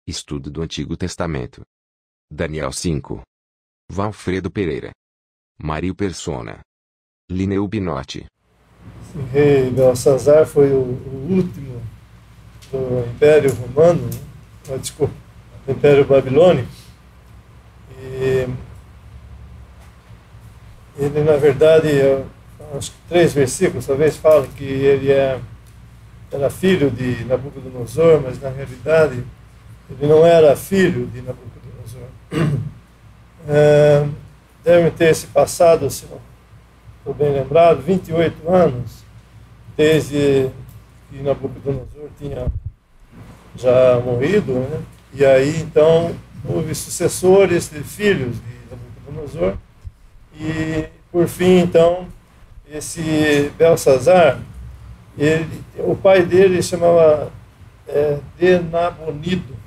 Estudo do Antigo Testamento. Daniel 5. Valfredo Pereira. Mário Persona. Lineu Binotti. O rei Belsazar foi o último do Império Romano, desculpa, do Império Babilônico. E ele, na verdade, acho que 3 versículos talvez falam que ele era filho de Nabucodonosor, mas na realidade ele não era filho de Nabucodonosor. Deve ter se passado, se não estou bem lembrado, 28 anos desde que Nabucodonosor tinha já morrido, né? E aí então houve sucessores de filhos de Nabucodonosor, e por fim então esse Belsazar, o pai dele chamava Denabonido,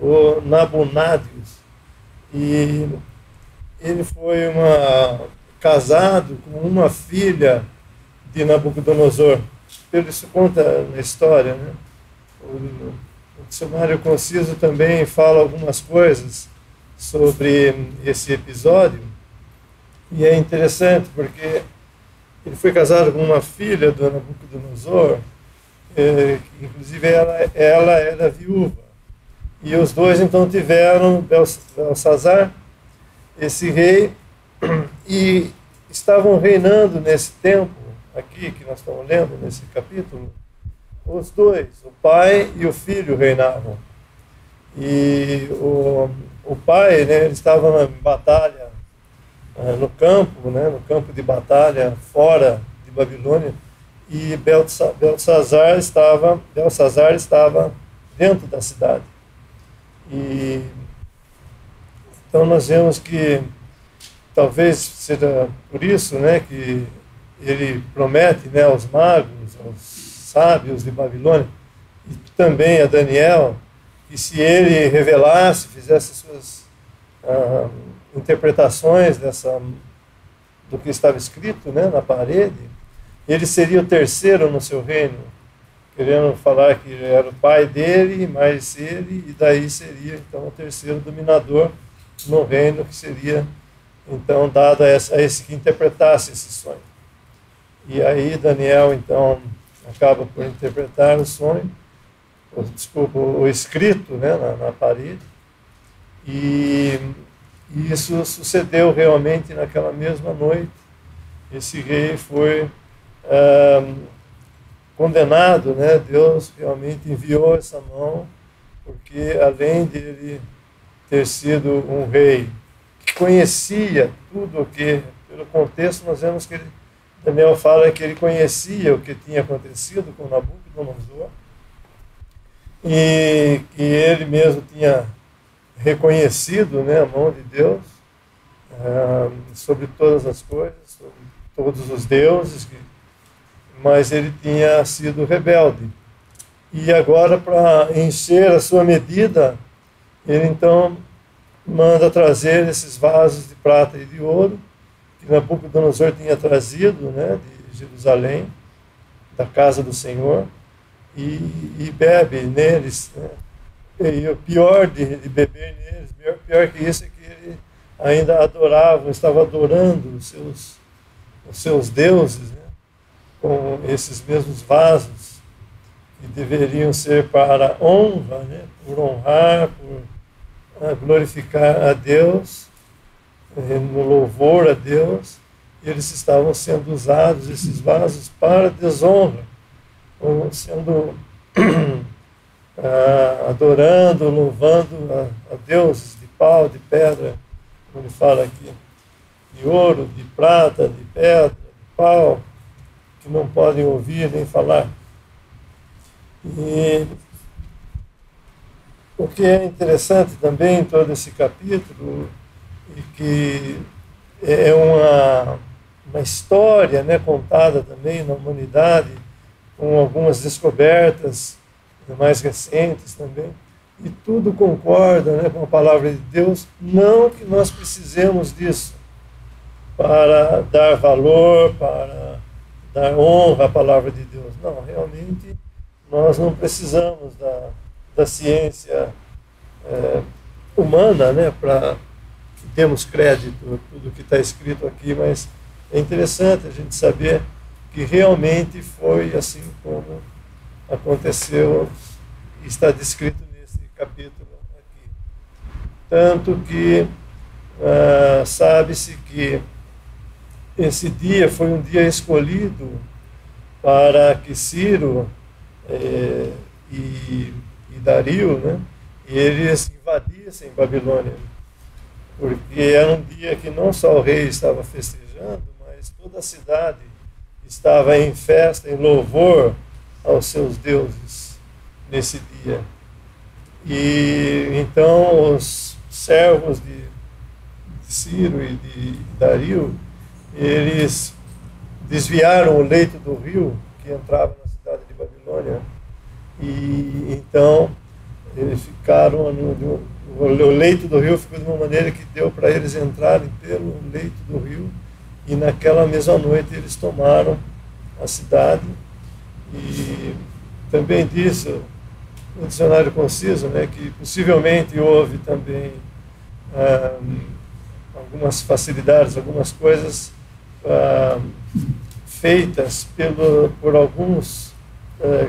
ou Nabonadius, e ele foi casado com uma filha de Nabucodonosor. Isso conta na história, né? O dicionário Conciso também fala algumas coisas sobre esse episódio, e é interessante porque ele foi casado com uma filha do Nabucodonosor, inclusive ela era viúva, e os dois então tiveram Belsazar, esse rei, e estavam reinando nesse tempo aqui que nós estamos lendo nesse capítulo. Os dois, o pai e o filho, reinavam. E o pai, né, ele estava em batalha no campo, né, no campo de batalha fora de Babilônia, e Belsazar estava dentro da cidade. E então nós vemos que talvez seja por isso, né, que ele promete, né, aos magos, aos sábios de Babilônia, e também a Daniel, que se ele revelasse, fizesse suas interpretações do que estava escrito, né, na parede, ele seria o terceiro no seu reino, querendo falar que ele era o pai dele, mais ele, e daí seria então o terceiro dominador no reino, que seria então dado a esse que interpretasse esse sonho. E aí Daniel então acaba por interpretar o sonho, o escrito, né, na parede, e isso sucedeu realmente naquela mesma noite. Esse rei foi condenado, né? Deus realmente enviou essa mão, porque além de ele ter sido um rei que conhecia tudo o que, pelo contexto nós vemos que Daniel fala que ele conhecia o que tinha acontecido com Nabucodonosor, e que ele mesmo tinha reconhecido, né, a mão de Deus sobre todas as coisas, sobre todos os deuses, mas ele tinha sido rebelde. E agora, para encher a sua medida, ele então manda trazer esses vasos de prata e de ouro que Nabucodonosor tinha trazido, né, de Jerusalém, da casa do Senhor, e bebe neles, né? E o pior de beber neles, pior que isso, é que ele ainda adorava, estava adorando os seus deuses, né, com esses mesmos vasos, que deveriam ser para honra, né, por honrar, por glorificar a Deus, no louvor a Deus. Eles estavam sendo usados, esses vasos, para desonra, ou sendo adorando, louvando a deuses de pau, de pedra, como ele fala aqui, de ouro, de prata, de pedra, de pau, que não podem ouvir nem falar. E o que é interessante também em todo esse capítulo, e que é uma história, né, contada também na humanidade, com algumas descobertas mais recentes também, e tudo concorda, né, com a palavra de Deus. Não que nós precisemos disso para dar valor, para dar honra à palavra de Deus. Não, realmente nós não precisamos da ciência humana, né, para que demos crédito a tudo que está escrito aqui, mas é interessante a gente saber que realmente foi assim como aconteceu e está descrito nesse capítulo aqui. Tanto que sabe-se que esse dia foi um dia escolhido para que Ciro e Dario, né, eles invadissem Babilônia, porque era um dia que não só o rei estava festejando, mas toda a cidade estava em festa, em louvor aos seus deuses nesse dia. E então os servos de Ciro e de Dario, eles desviaram o leito do rio que entrava na cidade de Babilônia, e então eles ficaram o leito do rio ficou de uma maneira que deu para eles entrarem pelo leito do rio, e naquela mesma noite eles tomaram a cidade. E também diz o dicionário conciso, né, que possivelmente houve também algumas facilidades, algumas coisas feitas por alguns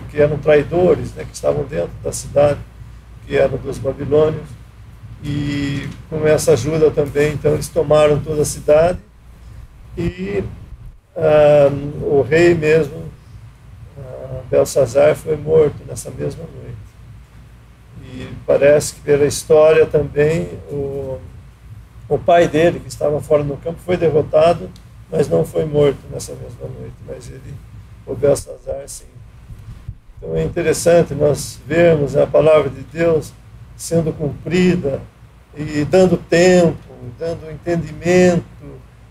que eram traidores, né, que estavam dentro da cidade, que eram dos babilônios, e com essa ajuda também, então eles tomaram toda a cidade, e o rei mesmo, Belsazar, foi morto nessa mesma noite. E parece que pela história também o pai dele, que estava fora no campo, foi derrotado, mas não foi morto nessa mesma noite, mas o Belsazar, sim. Então é interessante nós vermos a palavra de Deus sendo cumprida e dando tempo, dando entendimento,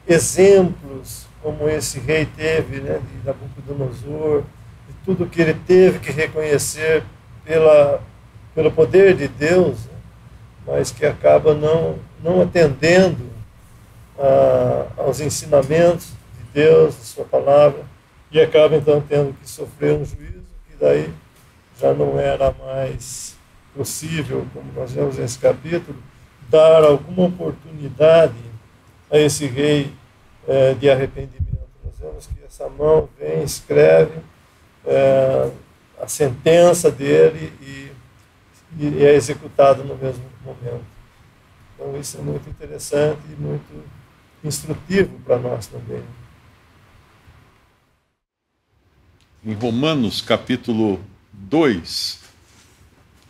exemplos como esse rei teve, né, de Nabucodonosor, de tudo que ele teve que reconhecer pelo poder de Deus, né, mas que acaba não atendendo aos ensinamentos de Deus, de sua palavra, e acaba então tendo que sofrer um juízo que daí já não era mais possível, como nós vemos nesse capítulo, dar alguma oportunidade a esse rei de arrependimento. Nós vemos que essa mão vem, escreve a sentença dele e é executada no mesmo momento. Então isso é muito interessante e muito instrutivo para nós também. Em Romanos capítulo 2,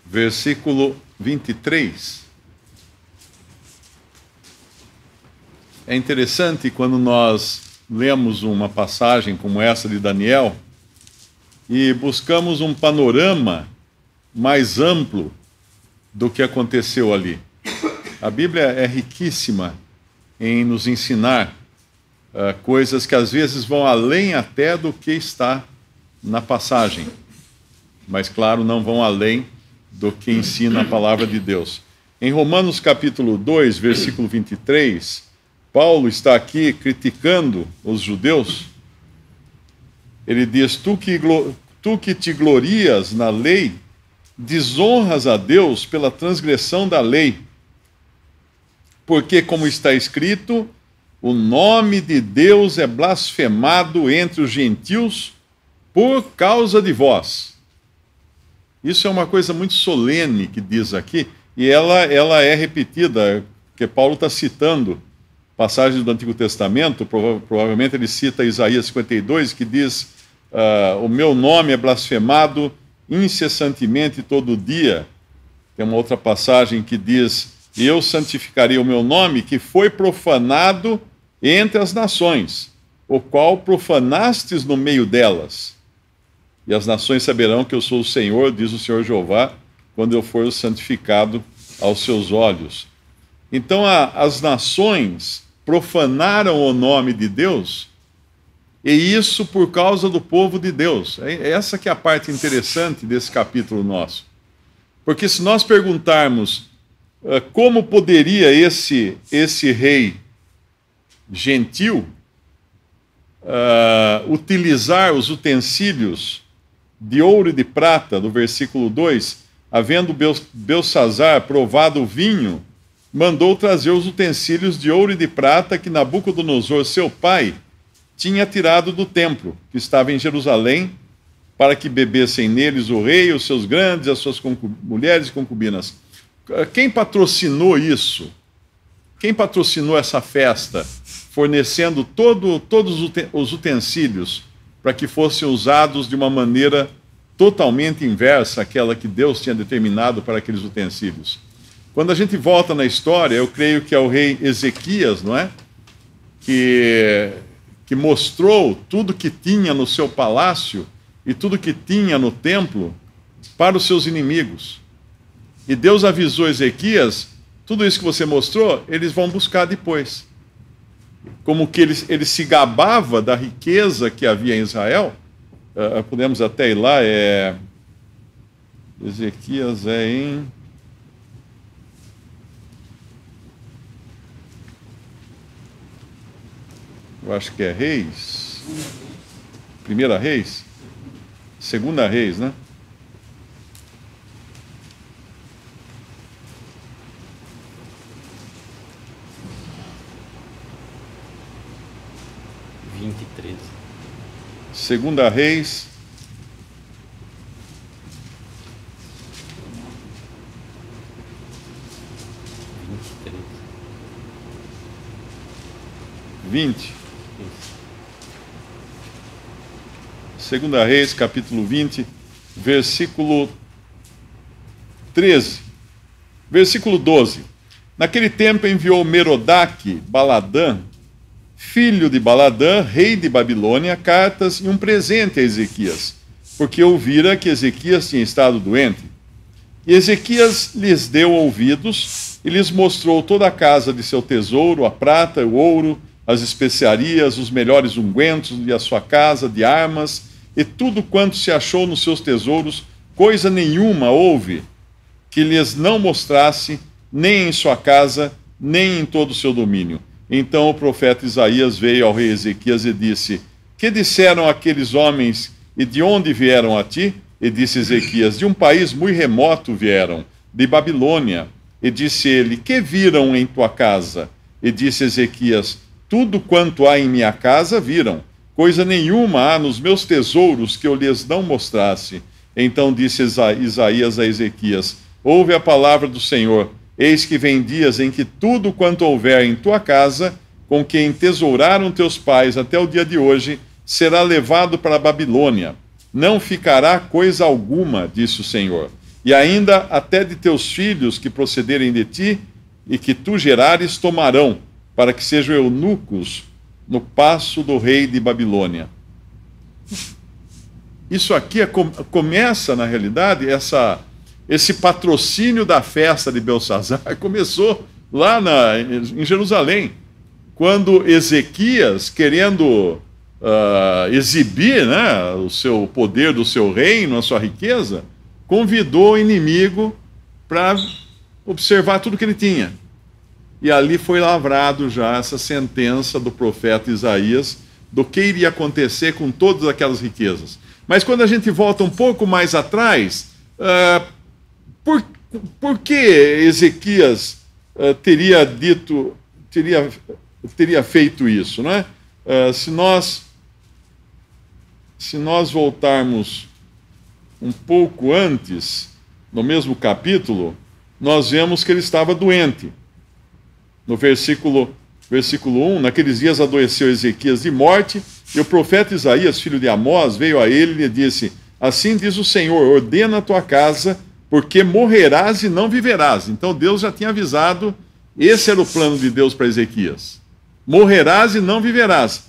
versículo 23, é interessante quando nós lemos uma passagem como essa de Daniel e buscamos um panorama mais amplo do que aconteceu ali. A Bíblia é riquíssima em nos ensinar coisas que às vezes vão além até do que está na passagem, mas claro, não vão além do que ensina a palavra de Deus. Em Romanos capítulo 2, versículo 23, Paulo está aqui criticando os judeus. Ele diz: tu que te glorias na lei, desonras a Deus pela transgressão da lei. Porque, como está escrito, o nome de Deus é blasfemado entre os gentios por causa de vós. Isso é uma coisa muito solene que diz aqui, e ela é repetida, porque Paulo está citando passagens do Antigo Testamento, provavelmente ele cita Isaías 52, que diz: o meu nome é blasfemado incessantemente todo dia. Tem uma outra passagem que diz: eu santificarei o meu nome, que foi profanado entre as nações, o qual profanastes no meio delas. E as nações saberão que eu sou o Senhor, diz o Senhor Jeová, quando eu for santificado aos seus olhos. Então as nações profanaram o nome de Deus, e isso por causa do povo de Deus. Essa que é a parte interessante desse capítulo nosso. Porque se nós perguntarmos como poderia esse rei gentil utilizar os utensílios de ouro e de prata, do versículo 2, havendo Belsazar provado o vinho, mandou trazer os utensílios de ouro e de prata que Nabucodonosor, seu pai, tinha tirado do templo, que estava em Jerusalém, para que bebessem neles o rei, os seus grandes, as suas mulheres e concubinas. Quem patrocinou isso? Quem patrocinou essa festa, fornecendo todos os utensílios para que fossem usados de uma maneira totalmente inversa àquela que Deus tinha determinado para aqueles utensílios? Quando a gente volta na história, eu creio que é o rei Ezequias, não é? Que mostrou tudo que tinha no seu palácio e tudo que tinha no templo para os seus inimigos. E Deus avisou Ezequias: tudo isso que você mostrou, eles vão buscar depois. Como que ele se gabava da riqueza que havia em Israel. Podemos até ir lá, Ezequias é em... Eu acho que é Reis. Primeira Reis? Segunda Reis, né? Segunda Reis, Segunda Reis, capítulo 20, versículo 13. Versículo 12. Naquele tempo enviou Merodach, Baladã, filho de Baladã, rei de Babilônia, cartas e um presente a Ezequias, porque ouvira que Ezequias tinha estado doente. E Ezequias lhes deu ouvidos e lhes mostrou toda a casa de seu tesouro, a prata, o ouro, as especiarias, os melhores ungüentos de a sua casa, de armas, e tudo quanto se achou nos seus tesouros. Coisa nenhuma houve que lhes não mostrasse, nem em sua casa, nem em todo o seu domínio. Então o profeta Isaías veio ao rei Ezequias e disse: que disseram aqueles homens e de onde vieram a ti? E disse Ezequias: de um país muito remoto vieram, de Babilônia. E disse ele: que viram em tua casa? E disse Ezequias: tudo quanto há em minha casa viram. Coisa nenhuma há nos meus tesouros que eu lhes não mostrasse. Então disse Isaías a Ezequias: ouve a palavra do Senhor. Eis que vem dias em que tudo quanto houver em tua casa, com que entesouraram teus pais até o dia de hoje, será levado para a Babilônia. Não ficará coisa alguma, disse o Senhor. E ainda até de teus filhos que procederem de ti e que tu gerares tomarão, para que sejam eunucos no paço do rei de Babilônia. Isso aqui começa, na realidade, esse patrocínio da festa de Belsazar começou lá em Jerusalém, quando Ezequias, querendo exibir, né, o seu poder do seu reino, a sua riqueza, convidou o inimigo para observar tudo que ele tinha. E ali foi lavrado já essa sentença do profeta Isaías do que iria acontecer com todas aquelas riquezas. Mas quando a gente volta um pouco mais atrás, por que Ezequias teria feito isso, não é? Se nós voltarmos um pouco antes, no mesmo capítulo, nós vemos que ele estava doente. No versículo 1, naqueles dias adoeceu Ezequias de morte, e o profeta Isaías, filho de Amós, veio a ele e lhe disse: assim diz o Senhor, ordena a tua casa, porque morrerás e não viverás. Então Deus já tinha avisado, esse era o plano de Deus para Ezequias. Morrerás e não viverás.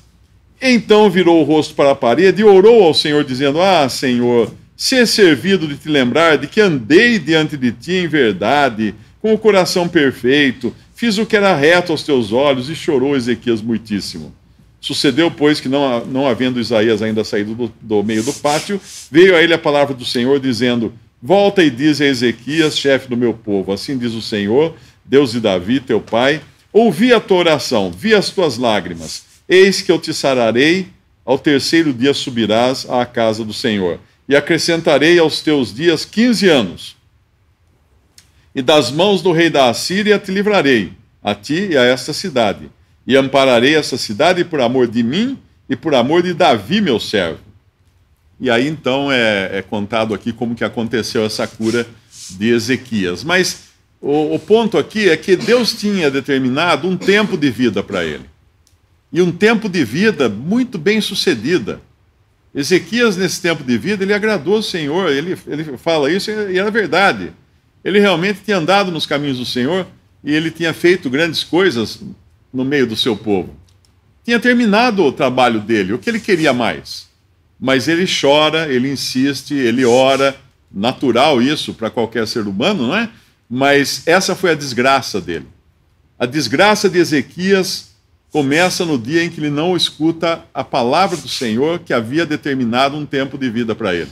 Então virou o rosto para a parede e orou ao Senhor, dizendo: ah, Senhor, se servido de te lembrar de que andei diante de ti em verdade, com o coração perfeito, fiz o que era reto aos teus olhos. E chorou Ezequias muitíssimo. Sucedeu, pois, que não havendo Isaías ainda saído do meio do pátio, veio a ele a palavra do Senhor, dizendo: volta e diz a Ezequias, chefe do meu povo, assim diz o Senhor, Deus de Davi, teu pai, ouvi a tua oração, vi as tuas lágrimas, eis que eu te sararei, ao terceiro dia subirás à casa do Senhor, e acrescentarei aos teus dias 15 anos. e das mãos do rei da Assíria te livrarei, a ti e a esta cidade, e ampararei essa cidade por amor de mim e por amor de Davi, meu servo. E aí então é contado aqui como que aconteceu essa cura de Ezequias. Mas o ponto aqui é que Deus tinha determinado um tempo de vida para ele. E um tempo de vida muito bem sucedida. Ezequias, nesse tempo de vida, ele agradou o Senhor, ele fala isso e era verdade. Ele realmente tinha andado nos caminhos do Senhor e ele tinha feito grandes coisas no meio do seu povo. Tinha terminado o trabalho dele, o que ele queria mais. Mas ele chora, ele insiste, ele ora, natural isso para qualquer ser humano, não é? Mas essa foi a desgraça dele. A desgraça de Ezequias começa no dia em que ele não escuta a palavra do Senhor que havia determinado um tempo de vida para ele.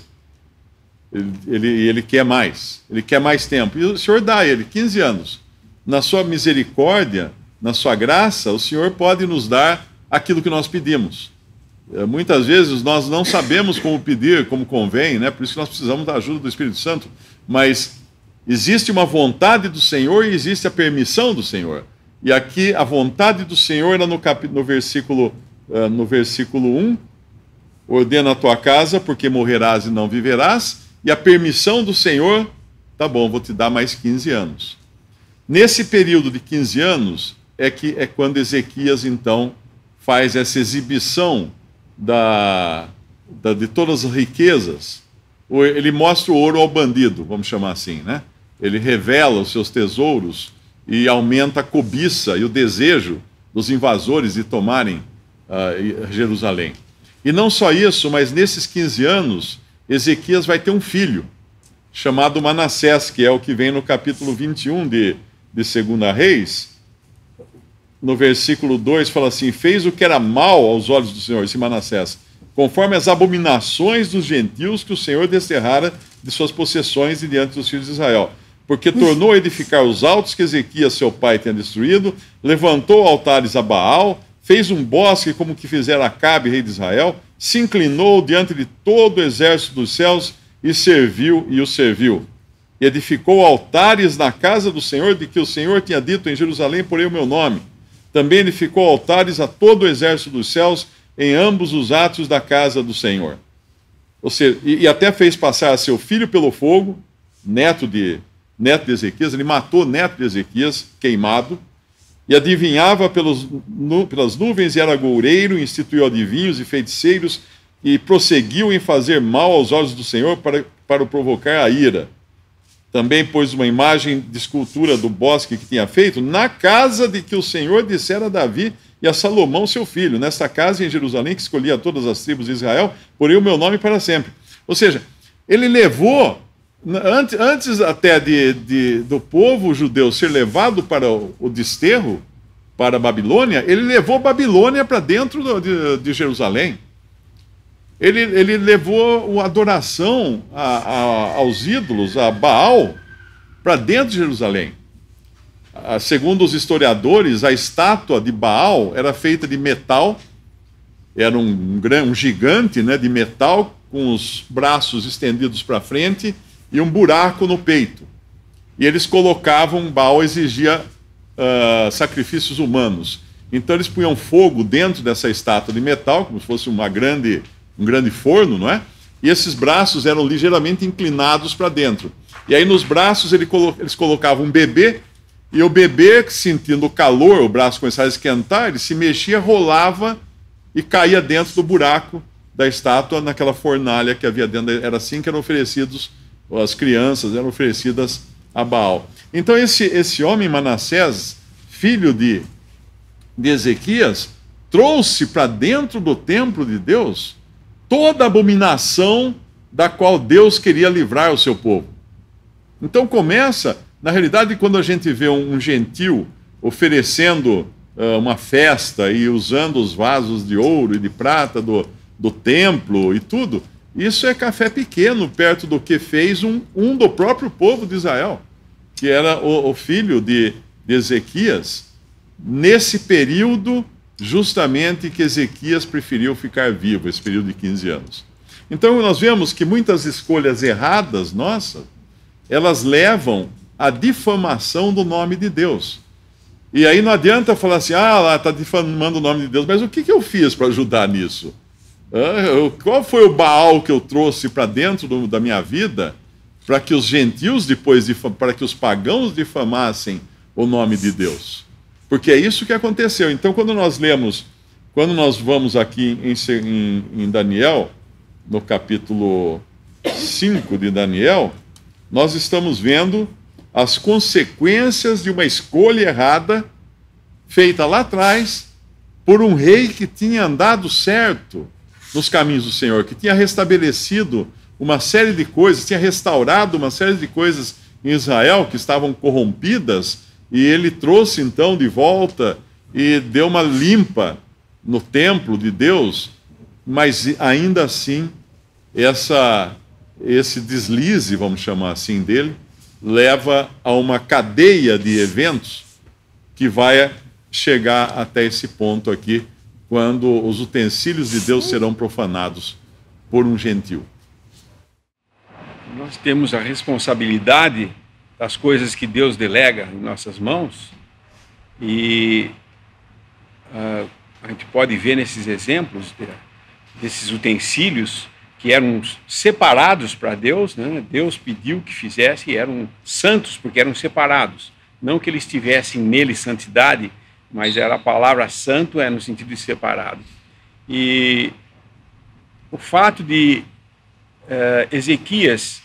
Ele quer mais, ele quer mais tempo. E o Senhor dá a ele 15 anos. Na sua misericórdia, na sua graça, o Senhor pode nos dar aquilo que nós pedimos. Muitas vezes nós não sabemos como pedir, como convém, né? Por isso que nós precisamos da ajuda do Espírito Santo. Mas existe uma vontade do Senhor e existe a permissão do Senhor. E aqui a vontade do Senhor era no versículo 1, ordena a tua casa, porque morrerás e não viverás. E a permissão do Senhor, tá bom, vou te dar mais 15 anos. Nesse período de 15 anos é quando Ezequias, então, faz essa exibição de todas as riquezas. Ele mostra o ouro ao bandido, vamos chamar assim, né? Ele revela os seus tesouros e aumenta a cobiça e o desejo dos invasores de tomarem Jerusalém. E não só isso, mas nesses 15 anos, Ezequias vai ter um filho, chamado Manassés, que é o que vem no capítulo 21 de 2 Reis. No versículo 2 fala assim: fez o que era mal aos olhos do Senhor, esse Manassés, conforme as abominações dos gentios que o Senhor desterrara de suas possessões e diante dos filhos de Israel. Porque tornou a edificar os altos que Ezequias, seu pai, tinha destruído, levantou altares a Baal, fez um bosque como que fizera Acabe, rei de Israel, se inclinou diante de todo o exército dos céus e o serviu. E edificou altares na casa do Senhor, de que o Senhor tinha dito: em Jerusalém porei o meu nome. Também edificou altares a todo o exército dos céus em ambos os átrios da casa do Senhor. Ou seja, e até fez passar seu filho pelo fogo, neto de Ezequias. Ele matou o neto de Ezequias, queimado, e adivinhava pelas nuvens, e era goureiro, instituiu adivinhos e feiticeiros, e prosseguiu em fazer mal aos olhos do Senhor para o provocar a ira. Também pôs uma imagem de escultura do bosque que tinha feito na casa de que o Senhor dissera a Davi e a Salomão, seu filho: nesta casa em Jerusalém, que escolhia todas as tribos de Israel, porei o meu nome para sempre. Ou seja, ele levou, antes até do povo judeu ser levado para o desterro, para a Babilônia, ele levou Babilônia para dentro de Jerusalém. Ele levou a adoração aos ídolos, a Baal, para dentro de Jerusalém. Segundo os historiadores, a estátua de Baal era feita de metal, era um gigante, né, de metal, com os braços estendidos para frente e um buraco no peito. E eles colocavam, Baal exigia sacrifícios humanos. Então eles punham fogo dentro dessa estátua de metal, como se fosse um grande forno, não é? E esses braços eram ligeiramente inclinados para dentro. E aí nos braços eles colocavam um bebê, e o bebê, sentindo o calor, o braço começava a esquentar, ele se mexia, rolava e caía dentro do buraco da estátua, naquela fornalha que havia dentro. Era assim que eram oferecidos, as crianças eram oferecidas a Baal. Então esse homem Manassés, filho de Ezequias, trouxe para dentro do templo de Deus toda a abominação da qual Deus queria livrar o seu povo. Então começa, na realidade, quando a gente vê um gentil oferecendo uma festa e usando os vasos de ouro e de prata do templo e tudo, isso é café pequeno perto do que fez um do próprio povo de Israel, que era o filho de Ezequias, nesse período justamente que Ezequias preferiu ficar vivo, esse período de 15 anos. Então nós vemos que muitas escolhas erradas nossas, elas levam a difamação do nome de Deus. E aí não adianta falar assim, lá está difamando o nome de Deus, mas o que eu fiz para ajudar nisso? Qual foi o Baal que eu trouxe para dentro da minha vida para que os gentios para que os pagãos difamassem o nome de Deus? Porque é isso que aconteceu. Então, quando nós vamos aqui em Daniel, no capítulo 5 de Daniel, nós estamos vendo as consequências de uma escolha errada feita lá atrás por um rei que tinha andado certo nos caminhos do Senhor, que tinha restabelecido uma série de coisas, tinha restaurado uma série de coisas em Israel que estavam corrompidas, e ele trouxe então de volta e deu uma limpa no templo de Deus, mas ainda assim esse deslize, vamos chamar assim, dele, leva a uma cadeia de eventos que vai chegar até esse ponto aqui, quando os utensílios de Deus serão profanados por um gentil. Nós temos a responsabilidade das coisas que Deus delega em nossas mãos, e a gente pode ver nesses exemplos desses utensílios que eram separados para Deus, né? Deus pediu que fizesse, e eram santos porque eram separados. Não que eles tivessem nele santidade, mas a palavra santo é no sentido de separado. E o fato de Ezequias,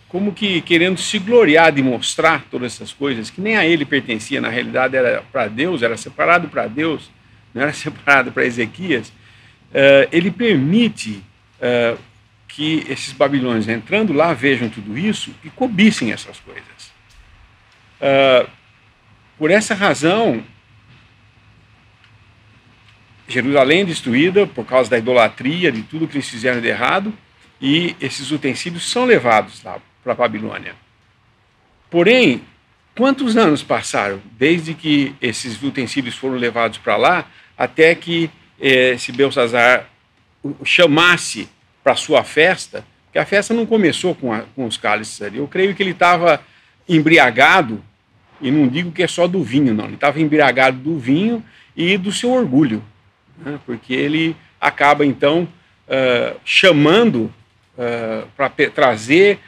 como que querendo se gloriar de mostrar todas essas coisas, que nem a ele pertencia, na realidade era para Deus, era separado para Deus, não era separado para Ezequias, ele permite que esses babilônios, entrando lá, vejam tudo isso e cobicem essas coisas. Por essa razão, Jerusalém é destruída por causa da idolatria, de tudo que eles fizeram de errado, e esses utensílios são levados lá para a Babilônia. Porém, quantos anos passaram desde que esses utensílios foram levados para lá, até que esse Belsassar o chamasse para sua festa? Porque a festa não começou com os cálices ali. Eu creio que ele estava embriagado, e não digo que é só do vinho, não. Ele estava embriagado do vinho e do seu orgulho, né? Porque ele acaba, então, chamando para trazer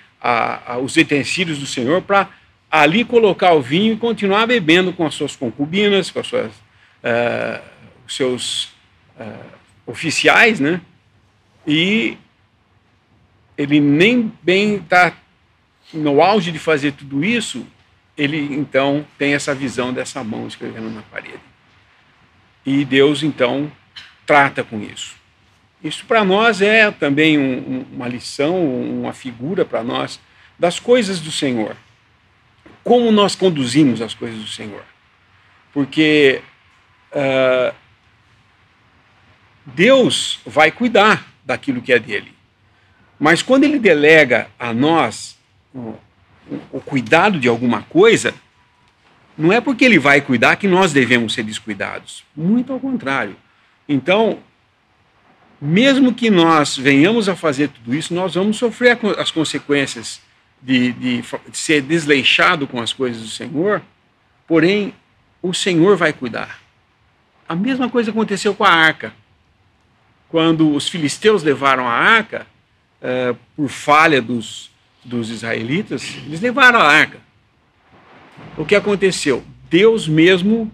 os utensílios do Senhor para ali colocar o vinho e continuar bebendo com as suas concubinas, com os seus oficiais, né? E ele nem bem está no auge de fazer tudo isso, ele então tem essa visão dessa mão escrevendo na parede. E Deus então trata com isso. Isso para nós é também uma lição, uma figura para nós das coisas do Senhor. Como nós conduzimos as coisas do Senhor. Porque Deus vai cuidar daquilo que é dele. Mas quando ele delega a nós o cuidado de alguma coisa, não é porque ele vai cuidar que nós devemos ser descuidados. Muito ao contrário. Então, mesmo que nós venhamos a fazer tudo isso, nós vamos sofrer as consequências de ser desleixado com as coisas do Senhor, porém, o Senhor vai cuidar. A mesma coisa aconteceu com a arca. Quando os filisteus levaram a arca, por falha dos israelitas, eles levaram a arca. O que aconteceu? Deus mesmo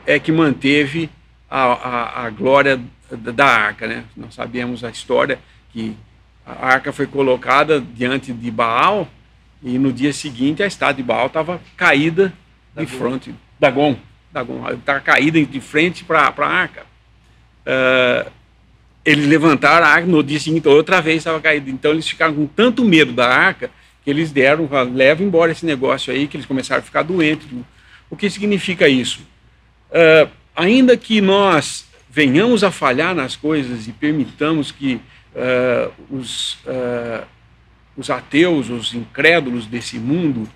é que manteve a glória da arca, né? Nós sabemos a história que a arca foi colocada diante de Baal e no dia seguinte a estátua de Baal estava caída de frente. Dagon estava caída de frente para a arca. Eles levantaram a arca, no dia seguinte outra vez estava caída. Então eles ficaram com tanto medo da arca que eles leva embora esse negócio aí, que eles começaram a ficar doentes. O que significa isso? Ainda que nós venhamos a falhar nas coisas e permitamos que os ateus, os incrédulos desse mundo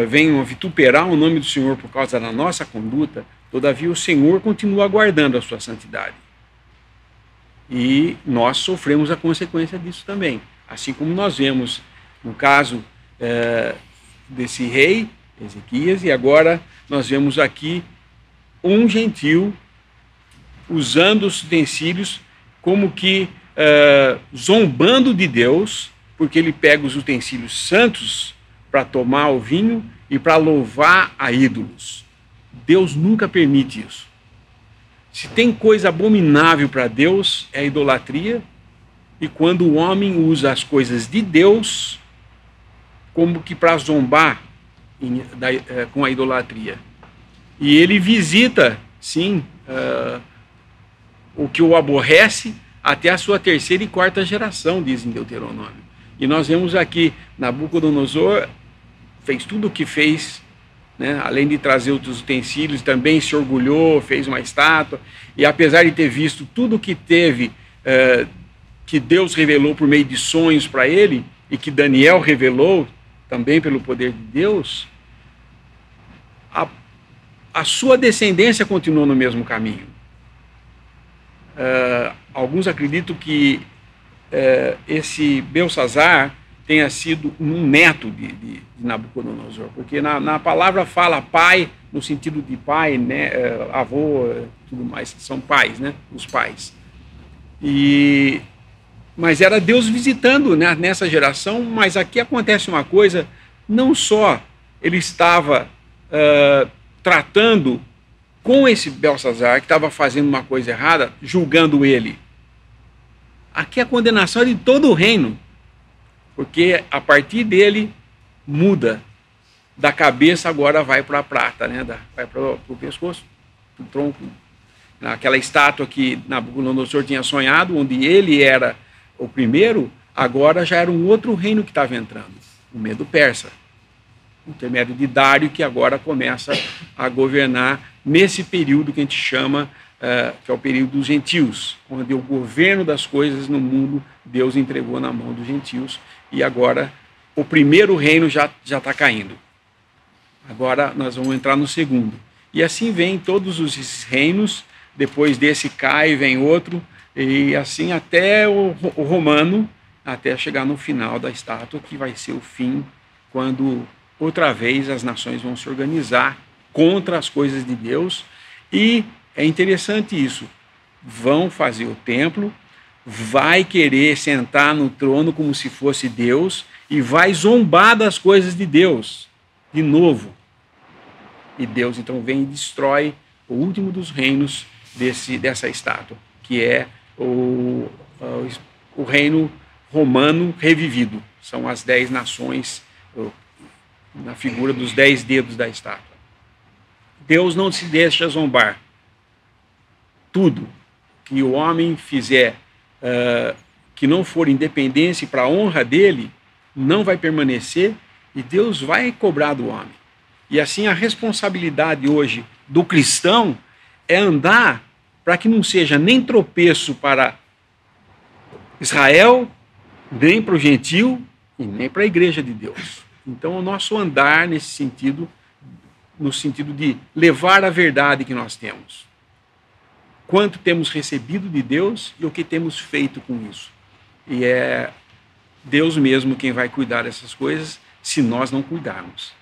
venham a vituperar o nome do Senhor por causa da nossa conduta, todavia o Senhor continua guardando a sua santidade. E nós sofremos a consequência disso também. Assim como nós vemos, no caso desse rei, Ezequias, e agora nós vemos aqui um gentil usando os utensílios como que zombando de Deus, porque ele pega os utensílios santos para tomar o vinho e para louvar a ídolos. Deus nunca permite isso. Se tem coisa abominável para Deus, é a idolatria, e quando o homem usa as coisas de Deus como que para zombar com a idolatria. E ele visita, sim, o que o aborrece até a sua terceira e quarta geração, diz em Deuteronômio. E nós vemos aqui, Nabucodonosor fez tudo o que fez, né? Além de trazer outros utensílios, também se orgulhou, fez uma estátua, e apesar de ter visto tudo o que teve, que Deus revelou por meio de sonhos para ele, e que Daniel revelou também pelo poder de Deus, a sua descendência continuou no mesmo caminho. Alguns acreditam que esse Belsazar tenha sido um neto de Nabucodonosor, porque na palavra fala pai, no sentido de pai, né, avô, tudo mais, são pais, né, os pais. Mas era Deus visitando, né, nessa geração, mas aqui acontece uma coisa, não só ele estava tratando com esse Belsazar, que estava fazendo uma coisa errada, julgando ele. Aqui a condenação é de todo o reino, porque a partir dele muda, da cabeça agora vai para a prata, né? Vai para o pescoço, o tronco. Aquela estátua que Nabucodonosor tinha sonhado, onde ele era o primeiro, agora já era um outro reino que estava entrando, o Medo Persa, o intermédio de Dário, que agora começa a governar nesse período que a gente chama, que é o período dos gentios, onde o governo das coisas no mundo Deus entregou na mão dos gentios, e agora o primeiro reino já está caindo. Agora nós vamos entrar no segundo. E assim vem todos os reinos, depois desse cai, vem outro, e assim até o romano, até chegar no final da estátua, que vai ser o fim, quando outra vez as nações vão se organizar contra as coisas de Deus. E é interessante isso, vão fazer o templo, vai querer sentar no trono como se fosse Deus, e vai zombar das coisas de Deus, de novo. E Deus então vem e destrói o último dos reinos dessa estátua, que é o reino romano revivido. São as 10 nações, na figura dos 10 dedos da estátua. Deus não se deixa zombar. Tudo que o homem fizer que não for independência para a honra dele, não vai permanecer, e Deus vai cobrar do homem. E assim a responsabilidade hoje do cristão é andar para que não seja nem tropeço para Israel, nem para o gentil e nem para a igreja de Deus. Então o nosso andar nesse sentido, no sentido de levar a verdade que nós temos. Quanto temos recebido de Deus e o que temos feito com isso. E é Deus mesmo quem vai cuidar dessas coisas, se nós não cuidarmos.